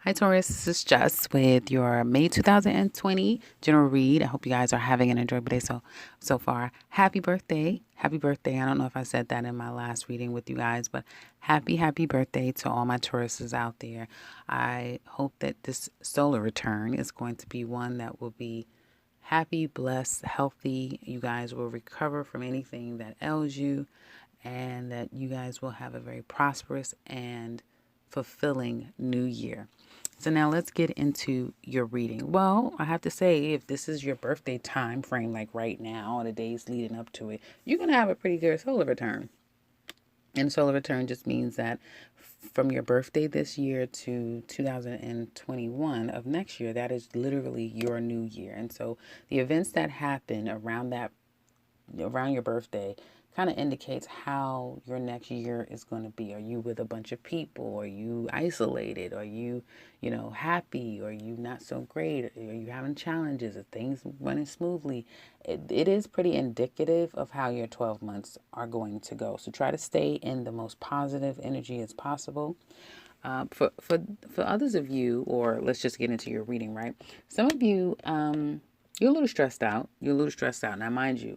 Hi, Taurus. This is Jess with your May 2020 general read. I hope you guys are having an enjoyable day so far. Happy birthday. Happy birthday. I don't know if I said that in my last reading with you guys, but happy birthday to all my Tauruses out there. I hope that this solar return is going to be one that will be happy, blessed, healthy. You guys will recover from anything that ails you, and that you guys will have a very prosperous and fulfilling new year. So now let's get into your reading. Well, I have to say, if this is your birthday time frame, like right now, or the days leading up to it, you're going to have a pretty good solar return. And solar return just means that from your birthday this year to 2021 of next year, that is literally your new year. And so the events that happen around your birthday kind of indicates how your next year is going to be. Are you with a bunch of people? Are you isolated? Are you, happy? Are you not so great? Are you having challenges? Are things running smoothly? It is pretty indicative of how your 12 months are going to go. So try to stay in the most positive energy as possible. For others of you, or let's just get into your reading, right? Some of you, you're a little stressed out. You're a little stressed out. Now, mind you,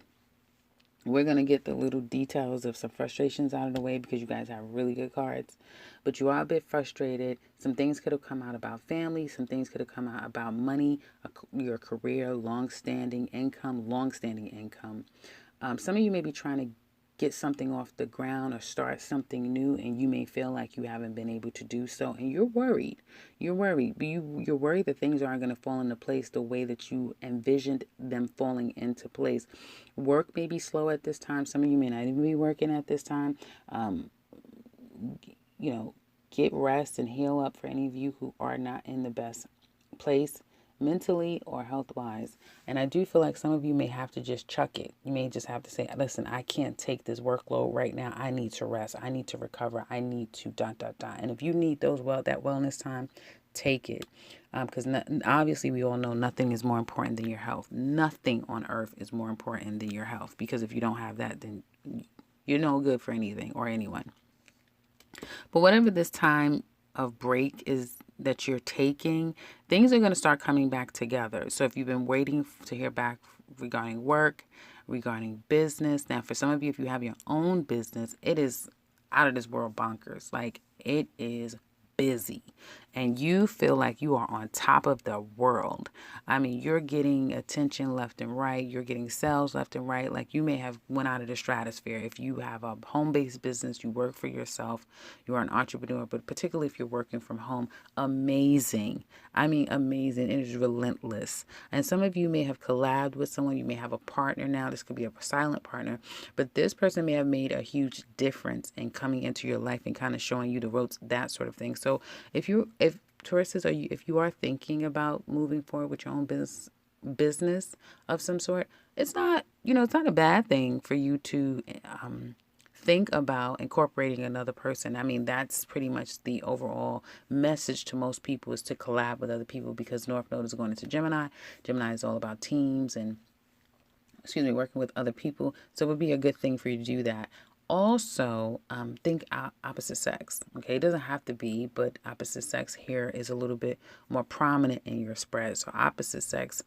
we're going to get the little details of some frustrations out of the way because you guys have really good cards. But you are a bit frustrated. Some things could have come out about family. Some things could have come out about money, your career, long-standing income. Some of you may be trying to get something off the ground or start something new, and you may feel like you haven't been able to do so, and you're worried. You're worried that things aren't going to fall into place the way that you envisioned them falling into place. Work may be slow at this time. Some of you may not even be working at this time. Um, get rest and heal up for any of you who are not in the best place mentally or health wise. And I do feel like some of you may have to just chuck it. You may just have to say, listen, I can't take this workload right now. I need to rest. I need to recover. I need to ... And if you need that wellness time, take it. Because obviously we all know nothing is more important than your health. Nothing on earth is more important than your health. Because if you don't have that, then you're no good for anything or anyone. But whatever this time of break is that you're taking, things are going to start coming back together. So if you've been waiting to hear back regarding work, regarding business, now for some of you, if you have your own business, it is out of this world bonkers. Like, it is busy and you feel like you are on top of the world. I mean, you're getting attention left and right. You're getting sales left and right. Like, you may have went out of the stratosphere. If you have a home-based business, you work for yourself, you are an entrepreneur, but particularly if you're working from home, amazing. I mean, amazing. It is relentless. And some of you may have collabed with someone. You may have a partner now. This could be a silent partner, but this person may have made a huge difference in coming into your life and kind of showing you the ropes, that sort of thing. So if Tauruses, if you are thinking about moving forward with your own business of some sort, it's not, it's not a bad thing for you to think about incorporating another person. I mean, that's pretty much the overall message to most people, is to collab with other people, because North Node is going into Gemini. Gemini is all about teams and working with other people. So it would be a good thing for you to do that. Also, think opposite sex. Okay, it doesn't have to be, but opposite sex here is a little bit more prominent in your spread. So opposite sex,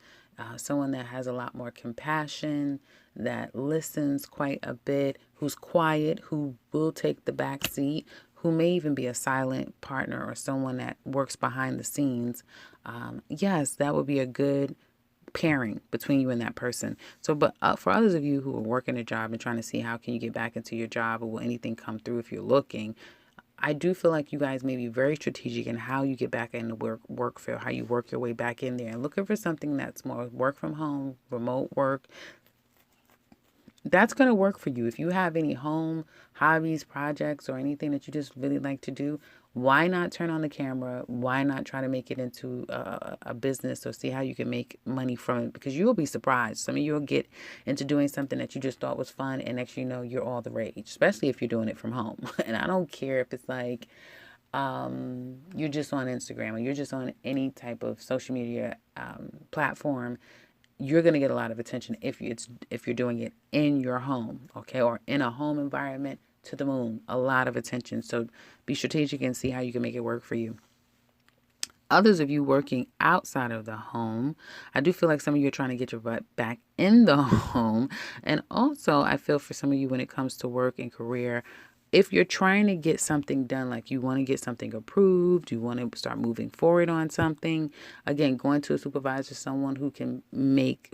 someone that has a lot more compassion, that listens quite a bit, who's quiet, who will take the back seat, who may even be a silent partner or someone that works behind the scenes. Yes, that would be a good pairing between you and that person. So, but for others of you who are working a job and trying to see how can you get back into your job, or will anything come through if you're looking, I do feel like you guys may be very strategic in how you get back in the work field, how you work your way back in there, and looking for something that's more work from home, remote work. That's going to work for you. If you have any home hobbies, projects, or anything that you just really like to do, why not turn on the camera? Why not try to make it into a business, or see how you can make money from it? Because you'll be surprised. Some of you will get into doing something that you just thought was fun, and next you know, you're all the rage, especially if you're doing it from home. And I don't care if it's like you're just on Instagram or you're just on any type of social media platform. You're going to get a lot of attention if you're doing it in your home, okay, or in a home environment, to the moon. A lot of attention. So be strategic and see how you can make it work for you. Others of you working outside of the home, I do feel like some of you are trying to get your butt back in the home. And also, I feel for some of you when it comes to work and career, if you're trying to get something done, like you want to get something approved, you want to start moving forward on something, again, going to a supervisor, someone who can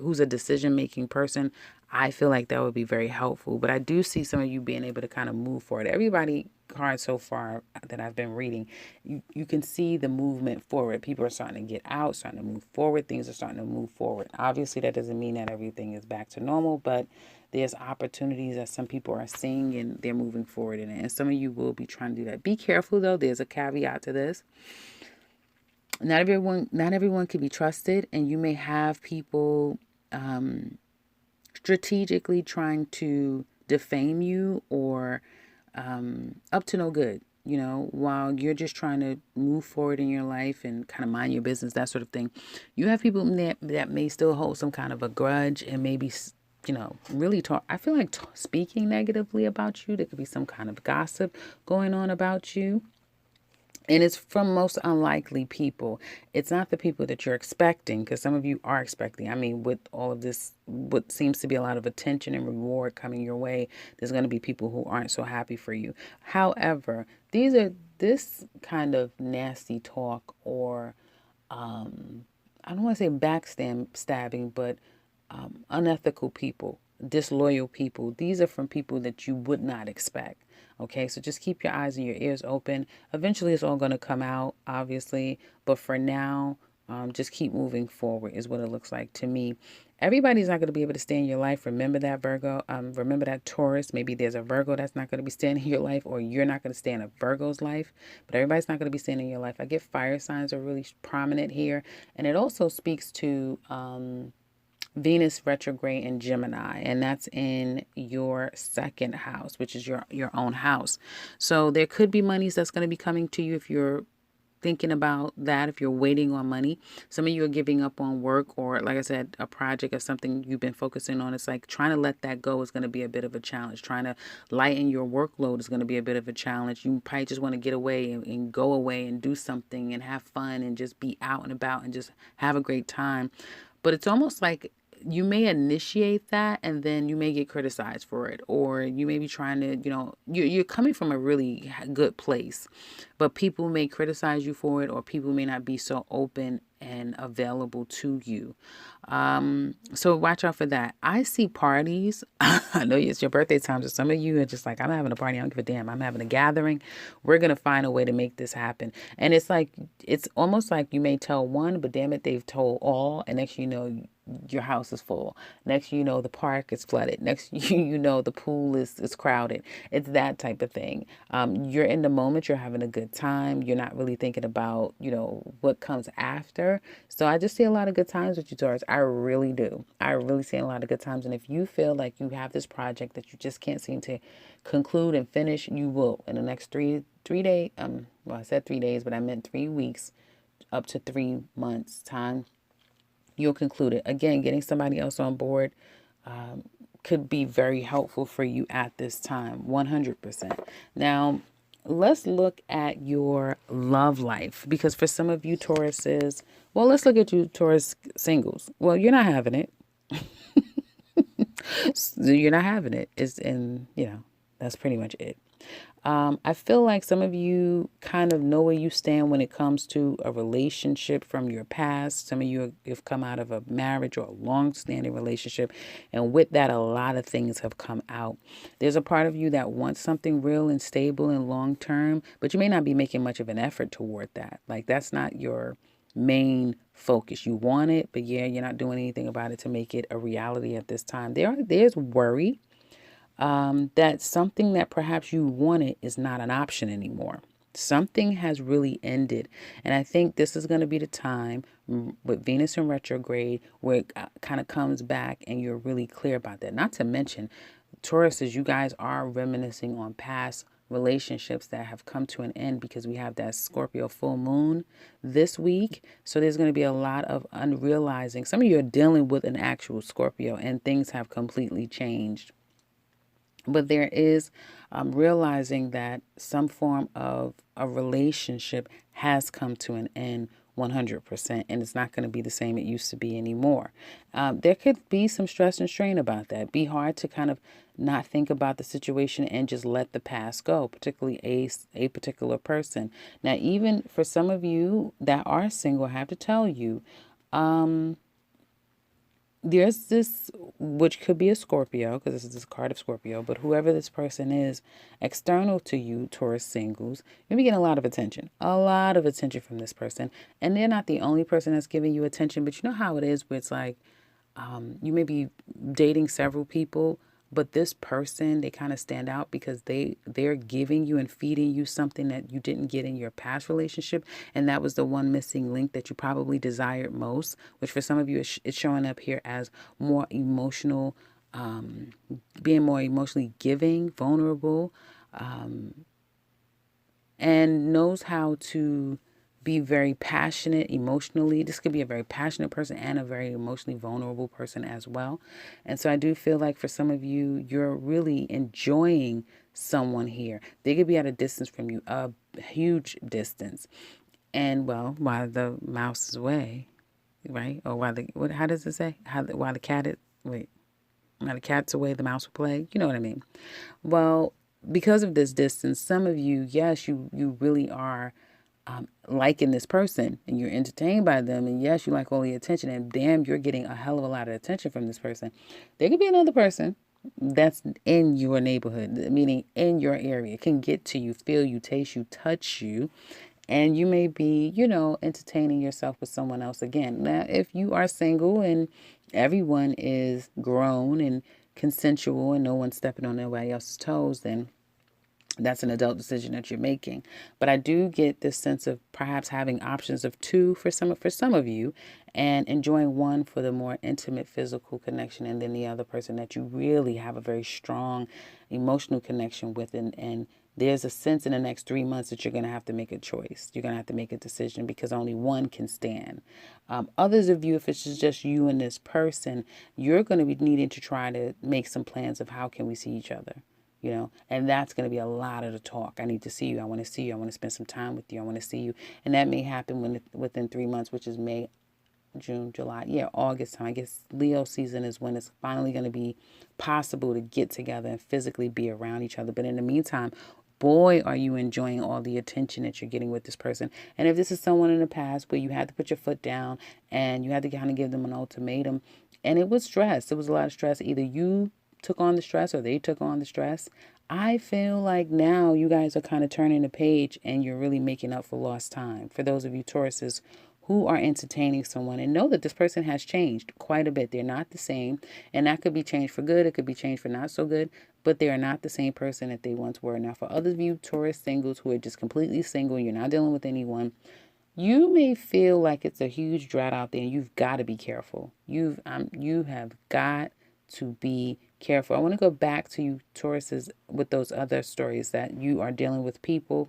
who's a decision making person, I feel like that would be very helpful. But I do see some of you being able to kind of move forward. Everybody card so far that I've been reading, you can see the movement forward. People are starting to get out, starting to move forward. Things are starting to move forward. Obviously, that doesn't mean that everything is back to normal, but there's opportunities that some people are seeing and they're moving forward in it. And some of you will be trying to do that. Be careful though. There's a caveat to this. Not everyone can be trusted, and you may have people strategically trying to defame you or up to no good, while you're just trying to move forward in your life and kind of mind your business, that sort of thing. You have people that may still hold some kind of a grudge and maybe, really talk. I feel like speaking negatively about you. There could be some kind of gossip going on about you. And it's from most unlikely people. It's not the people that you're expecting, because some of you are expecting. I mean, with all of this, what seems to be a lot of attention and reward coming your way, there's going to be people who aren't so happy for you. However, this kind of nasty talk or I don't want to say backstabbing, but unethical people, disloyal people. These are from people that you would not expect. Okay, so just keep your eyes and your ears open. Eventually, it's all going to come out, obviously. But for now, just keep moving forward is what it looks like to me. Everybody's not going to be able to stay in your life. Remember that, Virgo. Remember that, Taurus. Maybe there's a Virgo that's not going to be staying in your life, or you're not going to stay in a Virgo's life. But everybody's not going to be staying in your life. I get fire signs are really prominent here. And it also speaks to Venus retrograde in Gemini, and that's in your second house, which is your own house. So there could be monies that's going to be coming to you if you're thinking about that, if you're waiting on money. Some of you are giving up on work, or like I said, a project or something you've been focusing on. It's like trying to let that go is going to be a bit of a challenge. Trying to lighten your workload is going to be a bit of a challenge. You probably just want to get away and go away and do something and have fun and just be out and about and just have a great time. But it's almost like you may initiate that and then you may get criticized for it, or you may be trying to, you're coming from a really good place, but people may criticize you for it, or people may not be so open and available to you. So watch out for that. I see parties. I know it's your birthday time, so some of you are just like, I'm having a party. I don't give a damn. I'm having a gathering. We're going to find a way to make this happen. And it's almost like you may tell one, but damn it, they've told all. And next, your house is full. Next, the park is flooded. Next, the pool is crowded. It's that type of thing. You're in the moment. You're having a good time. You're not really thinking about, what comes after. So I just see a lot of good times with you, Taurus. I really do. I really see a lot of good times. And if you feel like you have this project that you just can't seem to conclude and finish, you will in the next three days. Well, I said 3 days, but I meant 3 weeks, up to 3 months time. You'll conclude it. Again, getting somebody else on board could be very helpful for you at this time, 100%. Now, let's look at your love life, because for some of you Tauruses, let's look at you Taurus singles. Well, you're not having it. You're not having it. That's pretty much it. I feel like some of you kind of know where you stand when it comes to a relationship from your past. Some of you have come out of a marriage or a long-standing relationship, and with that, a lot of things have come out. There's a part of you that wants something real and stable and long-term, but you may not be making much of an effort toward that. Like, that's not your main focus. You want it, but you're not doing anything about it to make it a reality at this time. There's worry. That something that perhaps you wanted is not an option anymore. Something has really ended. And I think this is going to be the time with Venus in retrograde where it kind of comes back and you're really clear about that. Not to mention, Tauruses, you guys are reminiscing on past relationships that have come to an end, because we have that Scorpio full moon this week. So there's going to be a lot of unrealizing. Some of you are dealing with an actual Scorpio and things have completely changed. But there is realizing that some form of a relationship has come to an end 100%, and it's not going to be the same it used to be anymore. There could be some stress and strain about that. Be hard to kind of not think about the situation and just let the past go, particularly a particular person. Now, even for some of you that are single, I have to tell you, there's this, which could be a Scorpio, because this is this card of Scorpio, but whoever this person is, external to you, Taurus singles, you'll be getting a lot of attention from this person. And they're not the only person that's giving you attention, but you know how it is where it's like, you may be dating several people, but this person, they kind of stand out because they're giving you and feeding you something that you didn't get in your past relationship, and that was the one missing link that you probably desired most, which for some of you it's showing up here as more emotional, being more emotionally giving, vulnerable, and knows how to be very passionate emotionally. This could be a very passionate person and a very emotionally vulnerable person as well. And so I do feel like for some of you, you're really enjoying someone here. They could be at a distance from you, a huge distance. And well, while the mouse is away, right? Or how does it say? While the cat is, while the cat's away, the mouse will play. You know what I mean? Well, because of this distance, some of you, yes, you really are liking this person and you're entertained by them, and yes, you like all the attention, and damn, you're getting a hell of a lot of attention from this person. There could be another person that's in your neighborhood, meaning in your area, can get to you, feel you, taste you, touch you, and you may be, entertaining yourself with someone else again. Now, if you are single and everyone is grown and consensual and no one's stepping on nobody else's toes, then that's an adult decision that you're making. But I do get this sense of perhaps having options of two for some of you, and enjoying one for the more intimate physical connection, and then the other person that you really have a very strong emotional connection with. And there's a sense in the next 3 months that you're going to have to make a choice. You're going to have to make a decision because only one can stand. Others of you, if it's just you and this person, you're going to be needing to try to make some plans of how can we see each other. And that's going to be a lot of the talk. I need to see you. I want to see you. I want to spend some time with you. I want to see you. And that may happen within 3 months, which is May, June, July. Yeah, August time. I guess Leo season is when it's finally going to be possible to get together and physically be around each other. But in the meantime, boy, are you enjoying all the attention that you're getting with this person. And if this is someone in the past where you had to put your foot down and you had to kind of give them an ultimatum, and it was stress. It was a lot of stress. Either you took on the stress or they took on the stress. I feel like now you guys are kind of turning the page and you're really making up for lost time. For those of you Tauruses who are entertaining someone, and know that this person has changed quite a bit. They're not the same, and that could be changed for good. It could be changed for not so good, but they are not the same person that they once were. Now, for others of you Taurus singles who are just completely single, you're not dealing with anyone, you may feel like it's a huge drought out there, and you've got to be careful. You have got to be careful. I want to go back to you Tauruses with those other stories that you are dealing with people.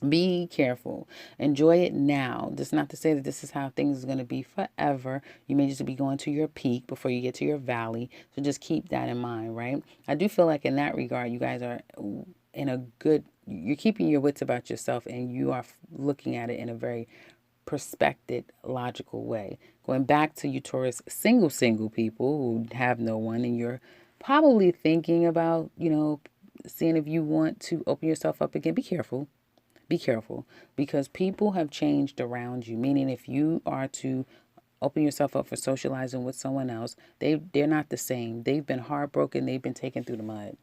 Be careful. Enjoy it now. That's not to say that this is how things are going to be forever. You may just be going to your peak before you get to your valley. So just keep that in mind, right? I do feel like in that regard, you guys are you're keeping your wits about yourself, and you are looking at it in a very perspective, logical way. Going back to you Taurus single people who have no one, and you're probably thinking about, seeing if you want to open yourself up again. Be careful. Be careful, because people have changed around you, meaning if you are to open yourself up for socializing with someone else, they're not the same. They've been heartbroken. They've been taken through the mud.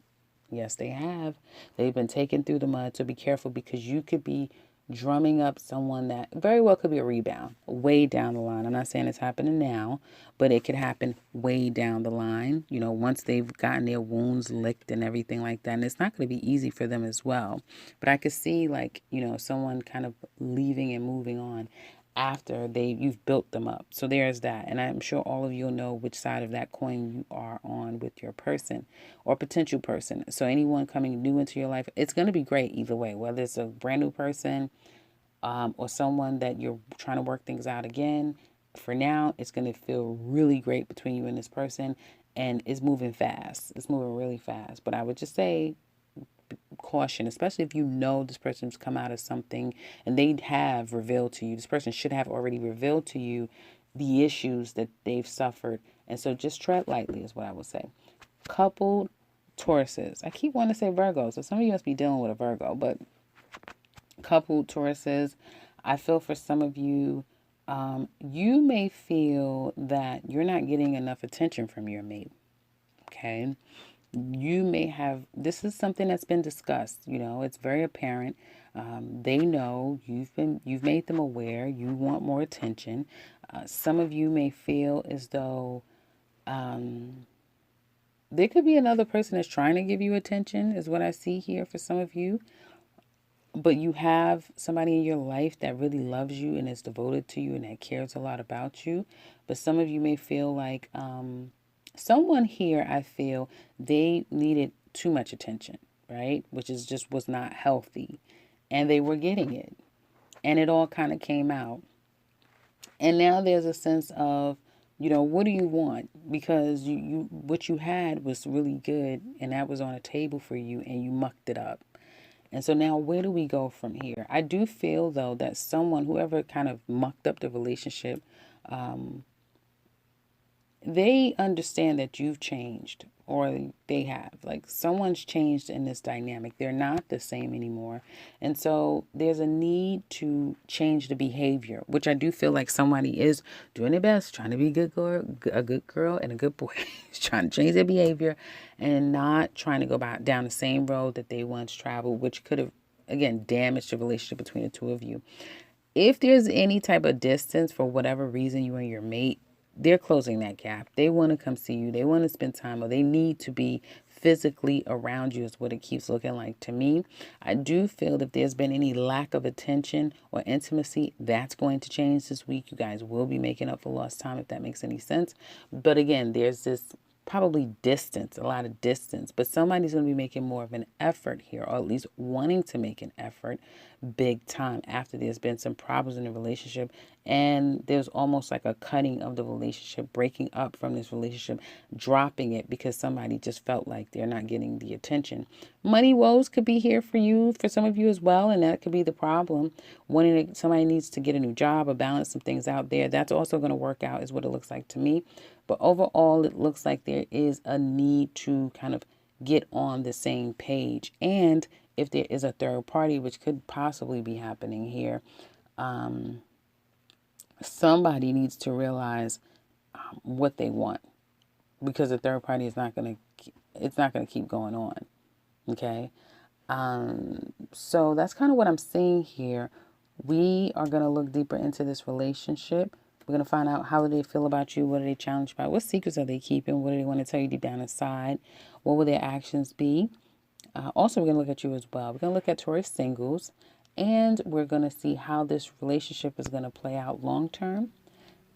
Yes, they have. They've been taken through the mud. So be careful, because you could be drumming up someone that very well could be a rebound way down the line. I'm not saying it's happening now, but it could happen way down the line, once they've gotten their wounds licked and everything like that. And it's not going to be easy for them as well. But I could see someone kind of leaving and moving on after you've built them up. So there's that. And I'm sure all of you know which side of that coin you are on with your person or potential person. So anyone coming new into your life, it's going to be great either way, whether it's a brand new person or someone that you're trying to work things out again. For now, it's going to feel really great between you and this person, and it's moving fast. It's moving really fast. But I would just say, caution, especially if you know this person's come out of something and they have revealed to you. This person should have already revealed to you the issues that they've suffered. And so just tread lightly is what I would say. Coupled Tauruses. I keep wanting to say Virgo, so some of you must be dealing with a Virgo, but coupled Tauruses, I feel for some of you, you may feel that you're not getting enough attention from your mate. Okay. You may have, this is something that's been discussed, it's very apparent. They know you've made them aware, you want more attention. Some of you may feel as though, there could be another person that's trying to give you attention, is what I see here for some of you. But you have somebody in your life that really loves you and is devoted to you and that cares a lot about you. But some of you may feel like someone here, I feel, they needed too much attention, right? Which is just was not healthy. And they were getting it. And it all kind of came out. And now there's a sense of, what do you want? Because you what you had was really good and that was on a table for you and you mucked it up. And so now where do we go from here? I do feel, though, that whoever kind of mucked up the relationship, they understand that you've changed, or they have. Like, someone's changed in this dynamic. They're not the same anymore. And so there's a need to change the behavior, which I do feel like somebody is doing their best, trying to be a good girl and a good boy, trying to change their behavior and not trying to go down the same road that they once traveled, which could have, again, damaged the relationship between the two of you. If there's any type of distance for whatever reason, you and your mate, they're closing that gap. They want to come see you. They want to spend time, or they need to be physically around you, is what it keeps looking like to me. I do feel that if there's been any lack of attention or intimacy, that's going to change this week. You guys will be making up for lost time, if that makes any sense. But again, there's this probably distance, a lot of distance, but somebody's going to be making more of an effort here, or at least wanting to make an effort big time after there's been some problems in the relationship and there's almost like a cutting of the relationship, breaking up from this relationship, dropping it because somebody just felt like they're not getting the attention. Money woes could be here for you, for some of you as well, and that could be the problem. Somebody needs to get a new job or balance some things out there. That's also going to work out, is what it looks like to me. But overall, it looks like there is a need to kind of get on the same page. And if there is a third party, which could possibly be happening here, somebody needs to realize what they want, because the third party is not going to keep going on. Okay. So that's kind of what I'm seeing here. We are going to look deeper into this relationship. We're going to find out how do they feel about you? What are they challenged by? What secrets are they keeping? What do they want to tell you deep down inside? What will their actions be? Also, we're going to look at you as well. We're going to look at Taurus singles, and we're going to see how this relationship is going to play out long term.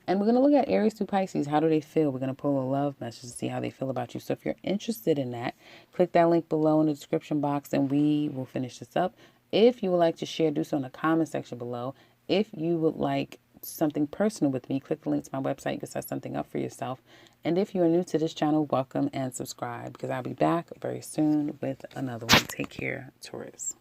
And we're going to look at Aries through Pisces. How do they feel? We're going to pull a love message to see how they feel about you. So if you're interested in that, click that link below in the description box and we will finish this up. If you would like to share, do so in the comment section below. If you would like something personal with me, click the link to my website. You can set something up for yourself. And if you are new to this channel, welcome and subscribe, because I'll be back very soon with another one. Take care, Taurus.